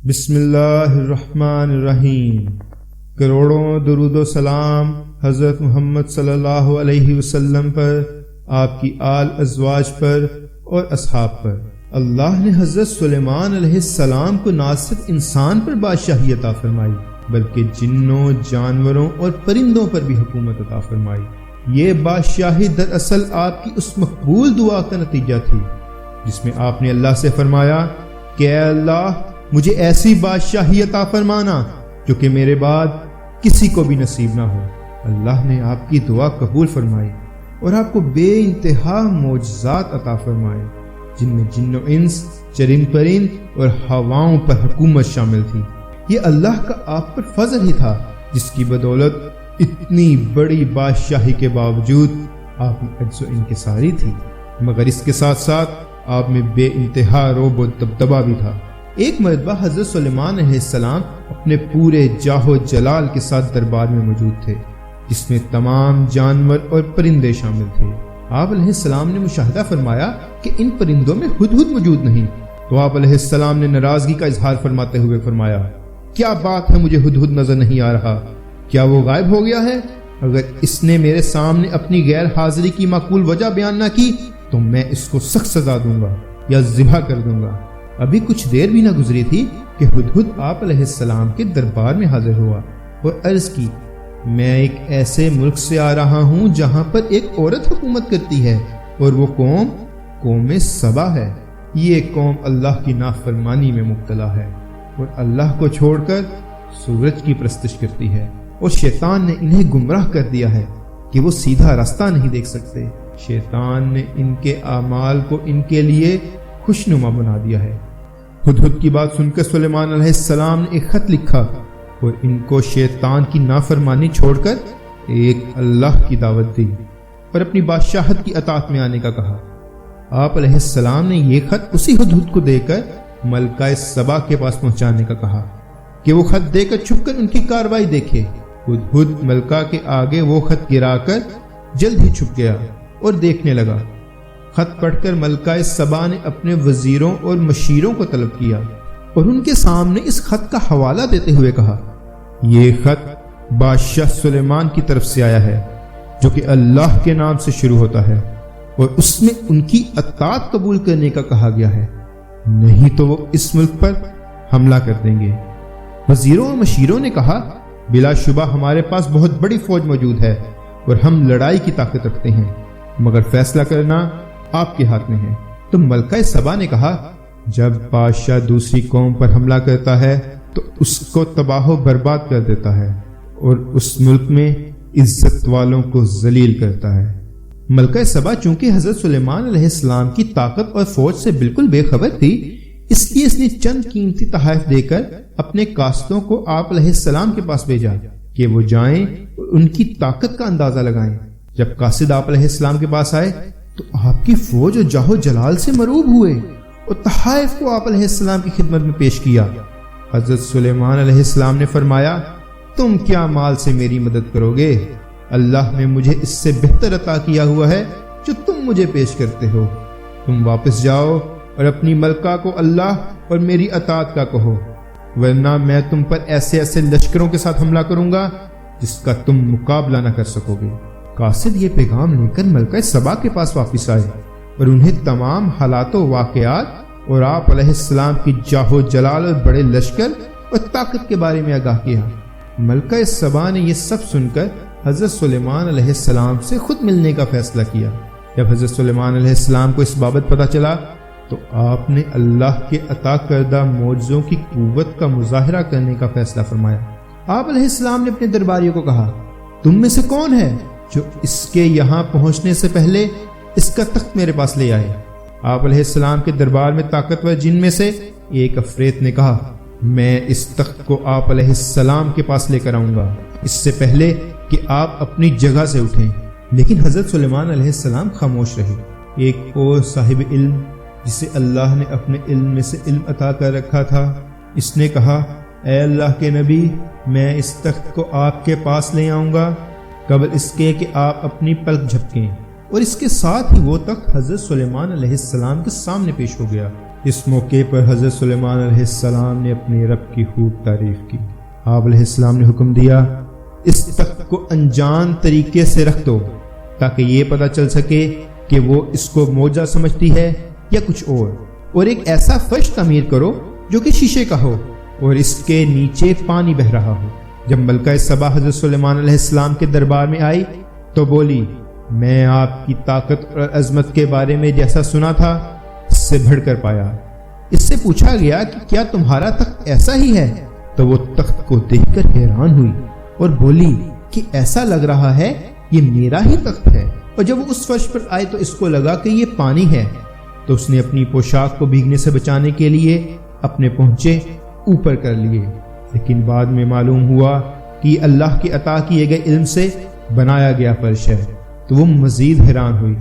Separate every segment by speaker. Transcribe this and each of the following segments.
Speaker 1: بسم اللہ الرحمن الرحیم۔ کروڑوں درود و سلام حضرت محمد صلی اللہ علیہ وسلم پر، آپ کی آل ازواج پر اور اصحاب پر۔ اللہ نے حضرت سلیمان علیہ السلام کو نہ صرف انسان پر بادشاہی عطا فرمائی بلکہ جنوں، جانوروں اور پرندوں پر بھی حکومت عطا فرمائی۔ یہ بادشاہی دراصل آپ کی اس مقبول دعا کا نتیجہ تھی جس میں آپ نے اللہ سے فرمایا کہ اے اللہ، مجھے ایسی بادشاہی عطا فرمانا جو کہ میرے بعد کسی کو بھی نصیب نہ ہو۔ اللہ نے آپ کی دعا قبول فرمائی اور آپ کو بے انتہا معجزات عطا فرمائے، جن میں جن و انس، چرند پرند اور ہواؤں پر حکومت شامل تھی۔ یہ اللہ کا آپ پر فضل ہی تھا جس کی بدولت اتنی بڑی بادشاہی کے باوجود آپ میں عجز و انکساری تھی، مگر اس کے ساتھ ساتھ آپ میں بے انتہا رعب و دبدبہ بھی تھا۔ ایک مرتبہ حضرت سلیمان علیہ السلام اپنے پورے جاہ و جلال کے ساتھ دربار میں موجود تھے، جس میں تمام جانور اور پرندے شامل تھے۔ آپ علیہ السلام نے مشاہدہ فرمایا کہ ان پرندوں میں ہدہد موجود نہیں، تو آپ علیہ السلام نے ناراضگی کا اظہار فرماتے ہوئے فرمایا، کیا بات ہے، مجھے ہدہد نظر نہیں آ رہا، کیا وہ غائب ہو گیا ہے؟ اگر اس نے میرے سامنے اپنی غیر حاضری کی معقول وجہ بیان نہ کی تو میں اس کو سخت سزا دوں گا یا ذبح کر دوں گا۔ ابھی کچھ دیر بھی نہ گزری تھی کہ ہدہد آپ علیہ السلام کے دربار میں حاضر ہوا اور عرض کی، میں ایک ایسے ملک سے آ رہا ہوں جہاں پر ایک عورت حکومت کرتی ہے اور وہ قوم سبا ہے۔ یہ قوم اللہ کی نافرمانی میں مبتلا ہے اور اللہ کو چھوڑ کر سورج کی پرستش کرتی ہے، اور شیطان نے انہیں گمراہ کر دیا ہے کہ وہ سیدھا راستہ نہیں دیکھ سکتے۔ شیطان نے ان کے اعمال کو ان کے لیے خوشنما بنا دیا ہے۔ ہدہد کی بات سن کر سلیمان علیہ السلام نے ایک خط لکھا اور ان کو شیطان کی نافرمانی چھوڑ کر ایک اللہ کی دعوت دی اور اپنی بادشاہت کی اطاعت میں آنے کا کہا۔ آپ علیہ السلام نے یہ خط اسی ہدہد کو دے کر ملکہ سبا کے پاس پہنچانے کا کہا کہ وہ خط دے کر چھپ کر ان کی کارروائی دیکھے۔ ہدہد ملکہ کے آگے وہ خط گرا کر جلد ہی چھپ گیا اور دیکھنے لگا۔ خط پڑھ کر ملکہ سبا نے اپنے وزیروں اور مشیروں کو طلب کیا اور ان کے سامنے اس خط کا حوالہ دیتے ہوئے کہا، یہ خط بادشاہ سلیمان کی طرف سے آیا ہے جو کہ اللہ کے نام سے شروع ہوتا ہے، اور اس میں ان کی اطاعت قبول کرنے کا کہا گیا ہے، نہیں تو وہ اس ملک پر حملہ کر دیں گے۔ وزیروں اور مشیروں نے کہا، بلا شبہ ہمارے پاس بہت بڑی فوج موجود ہے اور ہم لڑائی کی طاقت رکھتے ہیں، مگر فیصلہ کرنا آپ کے ہاتھ میں ہے۔ تو ملکہ سبا نے کہا، جب بادشاہ دوسری قوم پر حملہ کرتا ہے تو اس کو تباہ و برباد کر دیتا ہے اور اس ملک میں عزت والوں کو ذلیل کرتا ہے۔ ملکہ سبا چونکہ حضرت سلیمان علیہ السلام کی طاقت اور فوج سے بالکل بے خبر تھی، اس لیے اس نے چند قیمتی تحائف دے کر اپنے قاصدوں کو آپ علیہ السلام کے پاس بھیجا کہ وہ جائیں اور ان کی طاقت کا اندازہ لگائیں۔ جب قاصد آپ علیہ السلام کے پاس آئے تو آپ کی فوج اور جاہ و جلال سے مروب ہوئے اور تحائف کو آپ علیہ السلام کی خدمت میں پیش کیا۔ حضرت سلیمان علیہ السلام نے فرمایا، تم کیا مال سے میری مدد کرو گے؟ اللہ نے مجھے اس سے بہتر عطا کیا ہوا ہے جو تم مجھے پیش کرتے ہو۔ تم واپس جاؤ اور اپنی ملکہ کو اللہ اور میری اطاعت کا کہو، ورنہ میں تم پر ایسے لشکروں کے ساتھ حملہ کروں گا جس کا تم مقابلہ نہ کر سکو گے۔ قاصد یہ پیغام لے کر ملکہ سبا کے پاس واپس آئے اور انہیں تمام حالات و واقعات اور آپ علیہ السلام کی جاہ و جلال اور بڑے لشکر اور طاقت کے بارے میں آگاہ کیا۔ ملکہ سبا نے یہ سب سن کر حضرت سلیمان علیہ السلام سے خود ملنے کا فیصلہ کیا۔ جب حضرت سلیمان علیہ السلام کو اس بابت پتہ چلا تو آپ نے اللہ کے عطا کردہ معجزوں کی قوت کا مظاہرہ کرنے کا فیصلہ فرمایا۔ آپ علیہ السلام نے اپنے درباریوں کو کہا، تم میں سے کون ہے جو اس کے یہاں پہنچنے سے پہلے اس کا تخت میرے پاس لے آئے؟ آپ علیہ السلام کے دربار میں طاقتور جن میں سے ایک افریت نے کہا، میں اس تخت کو آپ علیہ السلام کے پاس لے کر آؤں گا اس سے پہلے کہ آپ اپنی جگہ سے اٹھیں۔ لیکن حضرت سلیمان علیہ السلام خاموش رہے۔ ایک اور صاحب علم جسے اللہ نے اپنے علم میں سے علم عطا کر رکھا تھا، اس نے کہا، اے اللہ کے نبی، میں اس تخت کو آپ کے پاس لے آؤں گا قبل اس کے کہ آپ اپنی پلک جھپکیں، اور اس کے ساتھ ہی وہ تخت حضرت سلیمان علیہ السلام کے سامنے پیش ہو گیا۔ اس موقع پر حضرت سلیمان علیہ السلام نے اپنے رب کی خوب تعریف کی۔ آپ علیہ السلام نے حکم دیا اس تخت کو انجان طریقے سے رکھ دو تاکہ یہ پتہ چل سکے کہ وہ اس کو موجہ سمجھتی ہے یا کچھ اور ایک ایسا فرش تعمیر کرو جو کہ شیشے کا ہو اور اس کے نیچے پانی بہ رہا ہو۔ جب ملکہ سبا حضرت سلیمان علیہ السلام کے دربار میں آئی تو بولی میں آپ کی طاقت اور عظمت کے بارے میں جیسا سنا تھا اس سے بڑھ کر پایا۔ اس سے پوچھا گیا کہ کیا تمہارا تخت ایسا ہی ہے؟ تو وہ تخت کو دیکھ کر حیران ہوئی اور بولی کہ ایسا لگ رہا ہے یہ میرا ہی تخت ہے۔ اور جب وہ اس فرش پر آئے تو اس کو لگا کہ یہ پانی ہے، تو اس نے اپنی پوشاک کو بھیگنے سے بچانے کے لیے اپنے پہنچے اوپر کر لیے، لیکن بعد میں معلوم ہوا کہ یہ اللہ کے عطا کیے گئے علم سے بنایا گیا فرش ہے، تو وہ مزید حیران ہوئی۔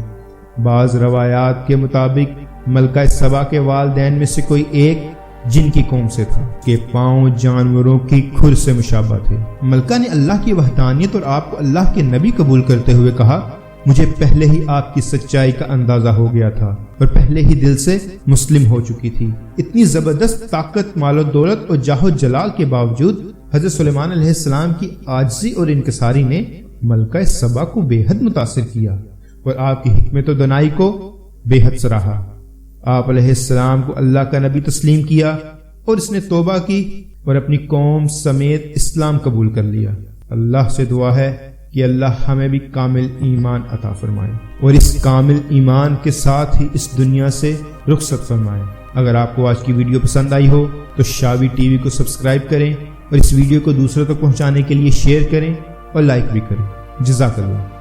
Speaker 1: بعض روایات کے مطابق ملکہ سبا کے والدین میں سے کوئی ایک جن کی قوم سے تھا کہ پاؤں جانوروں کی کھر سے مشابہ تھے۔ ملکہ نے اللہ کی وحدانیت اور آپ کو اللہ کے نبی قبول کرتے ہوئے کہا مجھے پہلے ہی آپ کی سچائی کا اندازہ ہو گیا تھا اور پہلے ہی دل سے مسلم ہو چکی تھی۔ اتنی زبردست طاقت، مال و دولت اور جاہ و جلال کے باوجود حضرت سلیمان علیہ السلام کی عاجزی اور انکساری نے ملکہ سبا کو بے حد متاثر کیا اور آپ کی حکمت و دانائی کو بے حد سراہا۔ آپ علیہ السلام کو اللہ کا نبی تسلیم کیا اور اس نے توبہ کی اور اپنی قوم سمیت اسلام قبول کر لیا۔ اللہ سے دعا ہے کہ اللہ ہمیں بھی کامل ایمان عطا فرمائے اور اس کامل ایمان کے ساتھ ہی اس دنیا سے رخصت فرمائے۔ اگر آپ کو آج کی ویڈیو پسند آئی ہو تو شاوی ٹی وی کو سبسکرائب کریں اور اس ویڈیو کو دوسروں تک پہنچانے کے لیے شیئر کریں اور لائک بھی کریں۔ جزاک اللہ۔